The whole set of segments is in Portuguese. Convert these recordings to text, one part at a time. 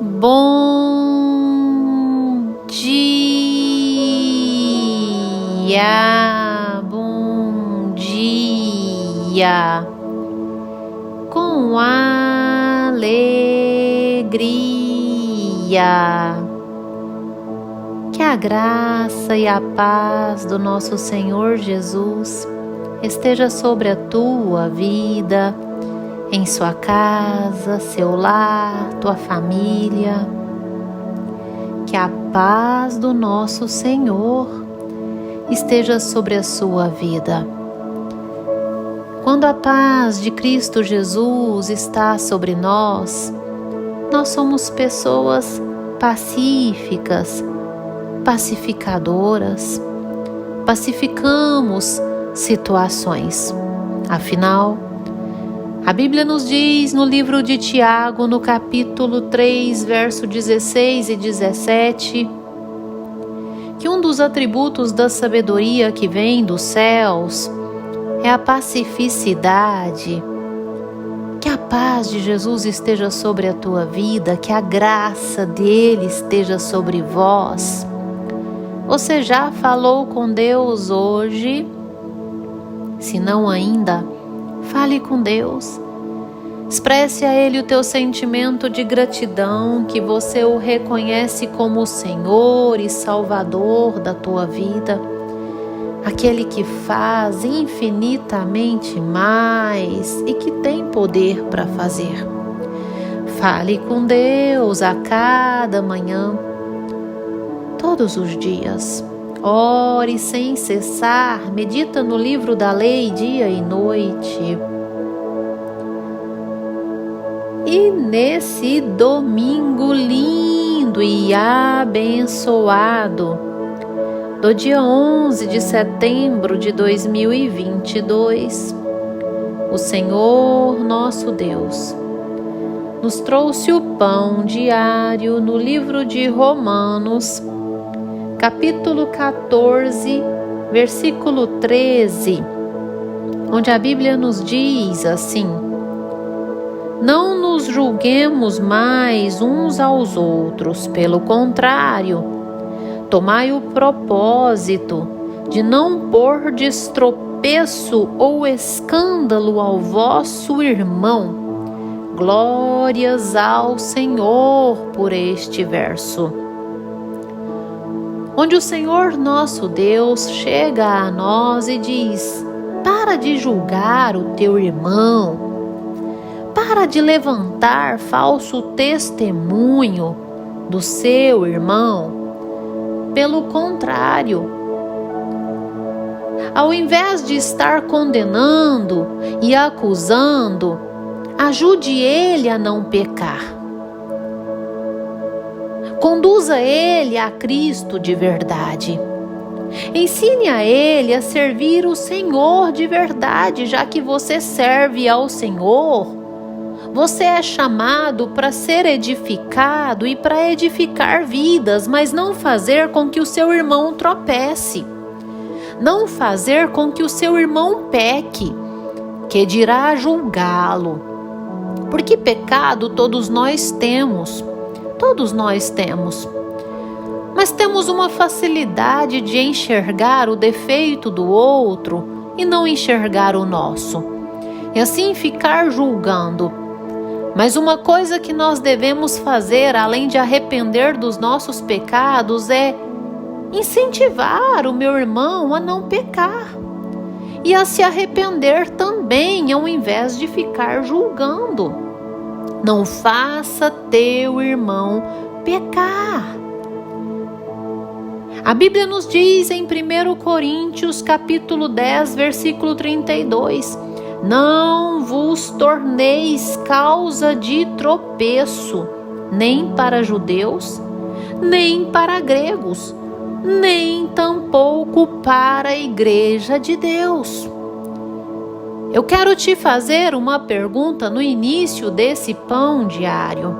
Bom dia, bom dia, com alegria. Que a graça e a paz do nosso Senhor Jesus esteja sobre a tua vida, em sua casa, seu lar, tua família. Que a paz do nosso Senhor esteja sobre a sua vida. Quando a paz de Cristo Jesus está sobre nós, nós somos pessoas pacíficas, pacificadoras, pacificamos situações. Afinal, a Bíblia nos diz no livro de Tiago, no capítulo 3, verso 16 e 17, que um dos atributos da sabedoria que vem dos céus é a pacificidade. Que a paz de Jesus esteja sobre a tua vida, que a graça dele esteja sobre vós. Você já falou com Deus hoje? Se não ainda, fale com Deus. Expresse a Ele o teu sentimento de gratidão, que você o reconhece como o Senhor e Salvador da tua vida, aquele que faz infinitamente mais e que tem poder para fazer. Fale com Deus a cada manhã, todos os dias. Ore sem cessar, medita no livro da lei dia e noite. E nesse domingo lindo e abençoado, do dia 11 de setembro de 2022, o Senhor nosso Deus nos trouxe o pão diário no livro de Romanos, capítulo 14, versículo 13, onde a Bíblia nos diz assim: não nos julguemos mais uns aos outros, pelo contrário, tomai o propósito de não pôr de tropeço ou escândalo ao vosso irmão. Glórias ao Senhor por este verso, onde o Senhor nosso Deus chega a nós e diz: para de julgar o teu irmão, para de levantar falso testemunho do seu irmão. Pelo contrário, ao invés de estar condenando e acusando, ajude ele a não pecar. Conduza ele a Cristo de verdade. Ensine a ele a servir o Senhor de verdade, já que você serve ao Senhor. Você é chamado para ser edificado e para edificar vidas, mas não fazer com que o seu irmão tropece. Não fazer com que o seu irmão peque, que dirá julgá-lo. Porque pecado todos nós temos. Todos nós temos, mas temos uma facilidade de enxergar o defeito do outro e não enxergar o nosso, e assim ficar julgando. Mas uma coisa que nós devemos fazer, além de arrepender dos nossos pecados, é incentivar o meu irmão a não pecar e a se arrepender também, ao invés de ficar julgando. Não faça teu irmão pecar. A Bíblia nos diz em 1 Coríntios capítulo 10, versículo 32, não vos torneis causa de tropeço, nem para judeus, nem para gregos, nem tampouco para a igreja de Deus. Eu quero te fazer uma pergunta no início desse pão diário.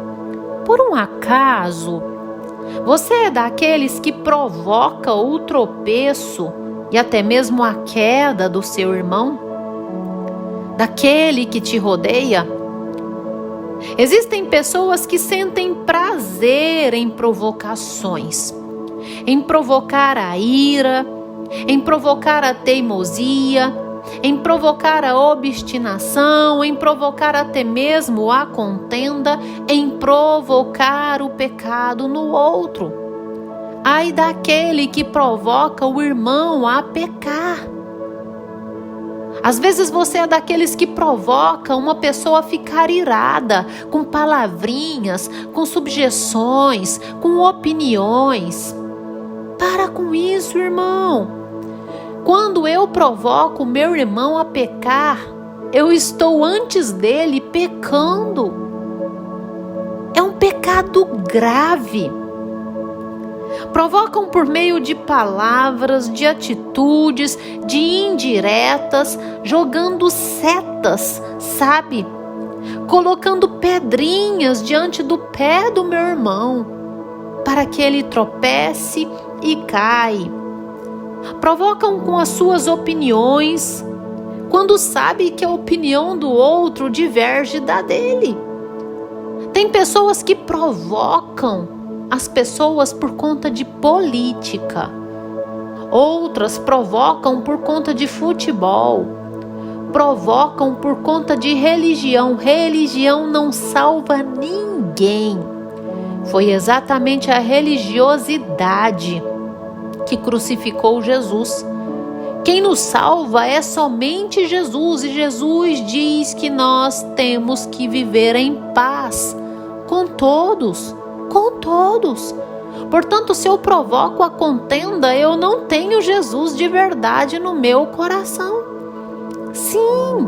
Por um acaso, você é daqueles que provoca o tropeço e até mesmo a queda do seu irmão? Daquele que te rodeia? Existem pessoas que sentem prazer em provocações, em provocar a ira, em provocar a teimosia, em provocar a obstinação, em provocar até mesmo a contenda, em provocar o pecado no outro. Ai daquele que provoca o irmão a pecar. Às vezes você é daqueles que provoca uma pessoa a ficar irada, com palavrinhas, com subjeções, com opiniões. Para com isso, irmão. Quando eu provoco meu irmão a pecar, eu estou antes dele pecando. É um pecado grave. Provocam por meio de palavras, de atitudes, de indiretas, jogando setas, sabe? Colocando pedrinhas diante do pé do meu irmão, para que ele tropece e caia. Provocam com as suas opiniões, quando sabe que a opinião do outro diverge da dele. Tem pessoas que provocam as pessoas por conta de política. Outras provocam por conta de futebol. Provocam por conta de religião. Religião não salva ninguém. Foi exatamente a religiosidade que crucificou Jesus. Quem nos salva é somente Jesus, e Jesus diz que nós temos que viver em paz com todos, com todos. Portanto, se eu provoco a contenda, eu não tenho Jesus de verdade no meu coração. Sim,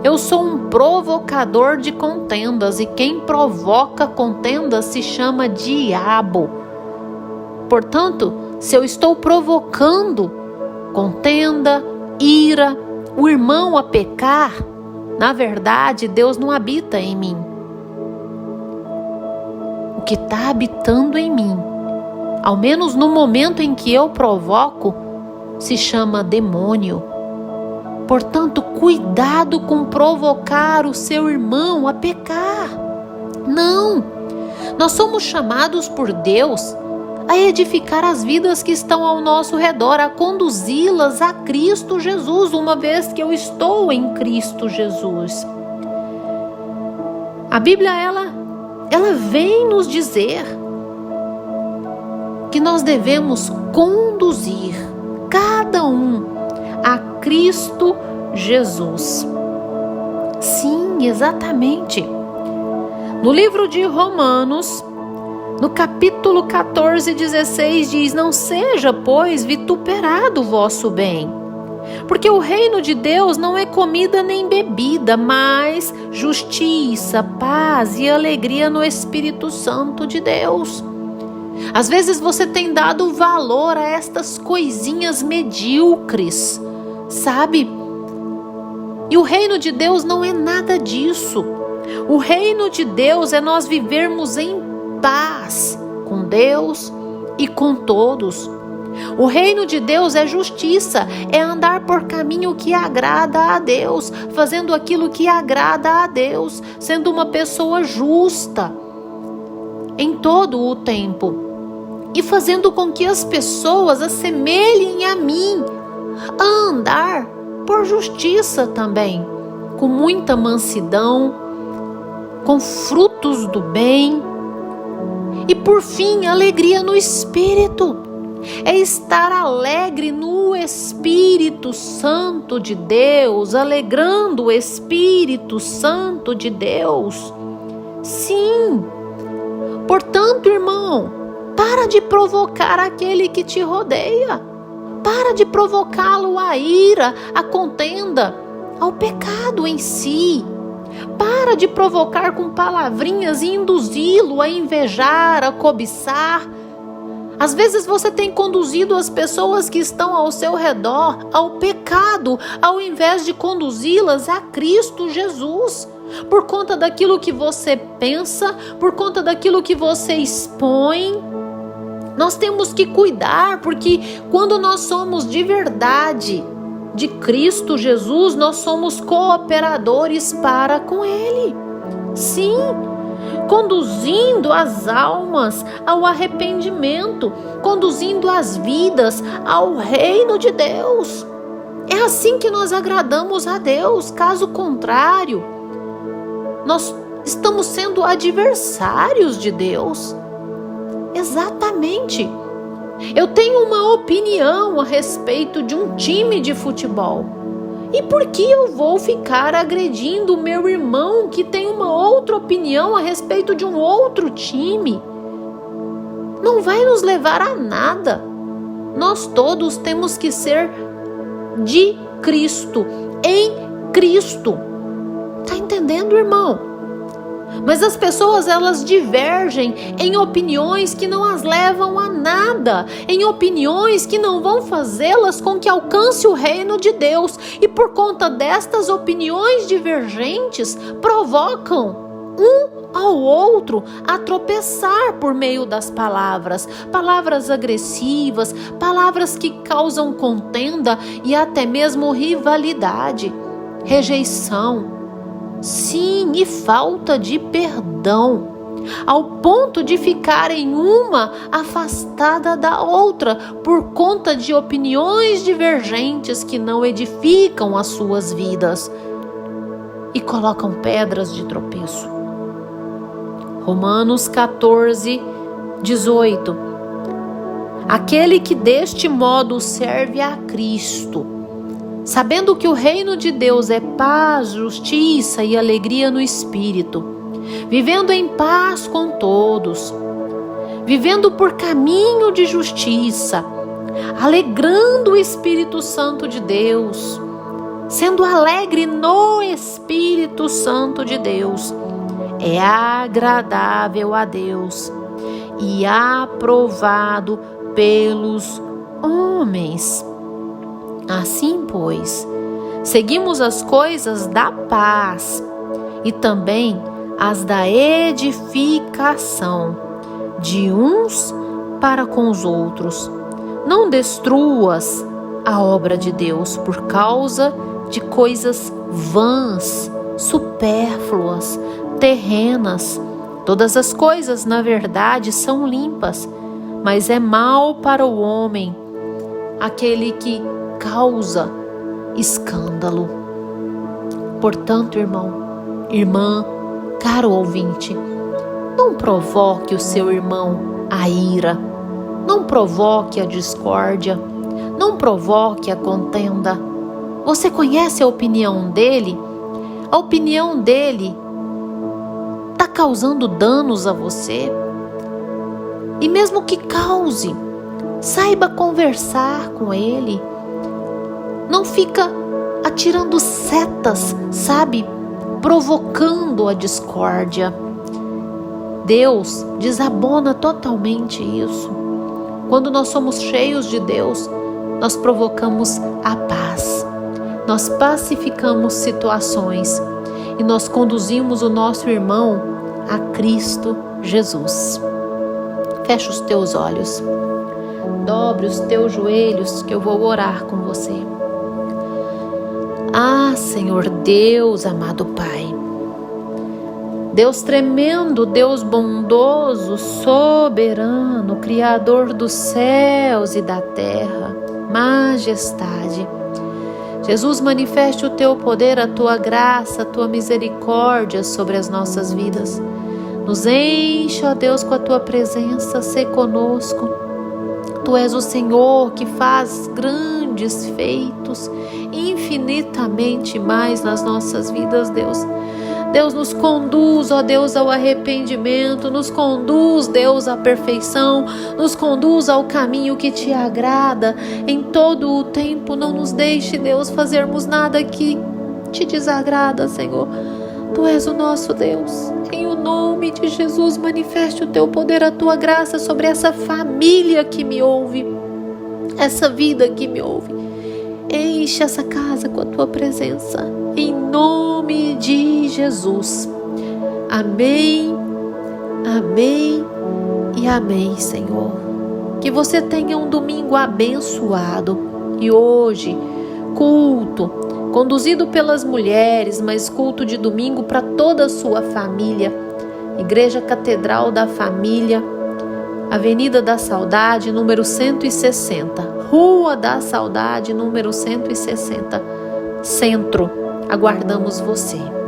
eu sou um provocador de contendas, e quem provoca contendas se chama diabo. Portanto, se eu estou provocando contenda, ira, o irmão a pecar, na verdade, Deus não habita em mim. O que está habitando em mim, ao menos no momento em que eu provoco, se chama demônio. Portanto, cuidado com provocar o seu irmão a pecar. Não, nós somos chamados por Deus a edificar as vidas que estão ao nosso redor, a conduzi-las a Cristo Jesus, uma vez que eu estou em Cristo Jesus. A Bíblia, ela vem nos dizer que nós devemos conduzir cada um a Cristo Jesus. Sim, exatamente. No livro de Romanos, no capítulo 14, 16, diz: não seja, pois, vituperado o vosso bem, porque o reino de Deus não é comida nem bebida, mas justiça, paz e alegria no Espírito Santo de Deus. Às vezes você tem dado valor a estas coisinhas medíocres, sabe? E o reino de Deus não é nada disso. O reino de Deus é nós vivermos em paz com Deus e com todos. O reino de Deus é justiça, é andar por caminho que agrada a Deus, fazendo aquilo que agrada a Deus, sendo uma pessoa justa em todo o tempo e fazendo com que as pessoas assemelhem a mim, a andar por justiça também, com muita mansidão, com frutos do bem. E por fim, alegria no Espírito. É estar alegre no Espírito Santo de Deus, alegrando o Espírito Santo de Deus. Sim. Portanto, irmão, para de provocar aquele que te rodeia. Para de provocá-lo à ira, à contenda, ao pecado em si. Para de provocar com palavrinhas e induzi-lo a invejar, a cobiçar. Às vezes você tem conduzido as pessoas que estão ao seu redor ao pecado, ao invés de conduzi-las a Cristo Jesus. Por conta daquilo que você pensa, por conta daquilo que você expõe. Nós temos que cuidar, porque quando nós somos de verdade de Cristo Jesus, nós somos cooperadores para com Ele. Sim, conduzindo as almas ao arrependimento, conduzindo as vidas ao reino de Deus. É assim que nós agradamos a Deus. Caso contrário, nós estamos sendo adversários de Deus. Exatamente. Eu tenho uma opinião a respeito de um time de futebol. E por que eu vou ficar agredindo o meu irmão que tem uma outra opinião a respeito de um outro time? Não vai nos levar a nada. Nós todos temos que ser de Cristo, em Cristo. Tá entendendo, irmão? Mas as pessoas, elas divergem em opiniões que não as levam a nada, em opiniões que não vão fazê-las com que alcance o reino de Deus. E por conta destas opiniões divergentes, provocam um ao outro a tropeçar por meio das palavras agressivas, palavras que causam contenda e até mesmo rivalidade, rejeição. Sim, e falta de perdão, ao ponto de ficarem uma afastada da outra por conta de opiniões divergentes que não edificam as suas vidas e colocam pedras de tropeço. Romanos 14, 18. Aquele que deste modo serve a Cristo, sabendo que o reino de Deus é paz, justiça e alegria no Espírito, vivendo em paz com todos, vivendo por caminho de justiça, alegrando o Espírito Santo de Deus, sendo alegre no Espírito Santo de Deus, é agradável a Deus e aprovado pelos homens. Assim, pois, seguimos as coisas da paz e também as da edificação de uns para com os outros. Não destruas a obra de Deus por causa de coisas vãs, supérfluas, terrenas. Todas as coisas, na verdade, são limpas, mas é mal para o homem aquele que causa escândalo. Portanto, irmão, irmã, caro ouvinte, não provoque o seu irmão a ira, não provoque a discórdia, não provoque a contenda. Você conhece a opinião dele? A opinião dele está causando danos a você? E mesmo que cause, saiba conversar com ele. Não fica atirando setas, sabe? Provocando a discórdia. Deus desabona totalmente isso. Quando nós somos cheios de Deus, nós provocamos a paz. Nós pacificamos situações e nós conduzimos o nosso irmão a Cristo Jesus. Fecha os teus olhos. Dobre os teus joelhos que eu vou orar com você. Ah, Senhor Deus, amado Pai, Deus tremendo, Deus bondoso, soberano, Criador dos céus e da terra, majestade. Jesus, manifeste o teu poder, a tua graça, a tua misericórdia sobre as nossas vidas. Nos enche, ó Deus, com a tua presença, sê conosco. Tu és o Senhor que faz grandes feitos, infinitamente mais nas nossas vidas, Deus. Deus, nos conduz, ó Deus, ao arrependimento, nos conduz, Deus, à perfeição, nos conduz ao caminho que te agrada em todo o tempo. Não nos deixe, Deus, fazermos nada que te desagrada, Senhor. Tu és o nosso Deus. Em o nome de Jesus, manifeste o teu poder, a tua graça sobre essa família que me ouve, essa vida que me ouve. Enche essa casa com a tua presença, em nome de Jesus. Amém, amém e amém, Senhor. Que você tenha um domingo abençoado e hoje, culto conduzido pelas mulheres, mas culto de domingo para toda a sua família. Igreja Catedral da Família, Avenida da Saudade, número 160, Rua da Saudade, número 160, Centro. Aguardamos você.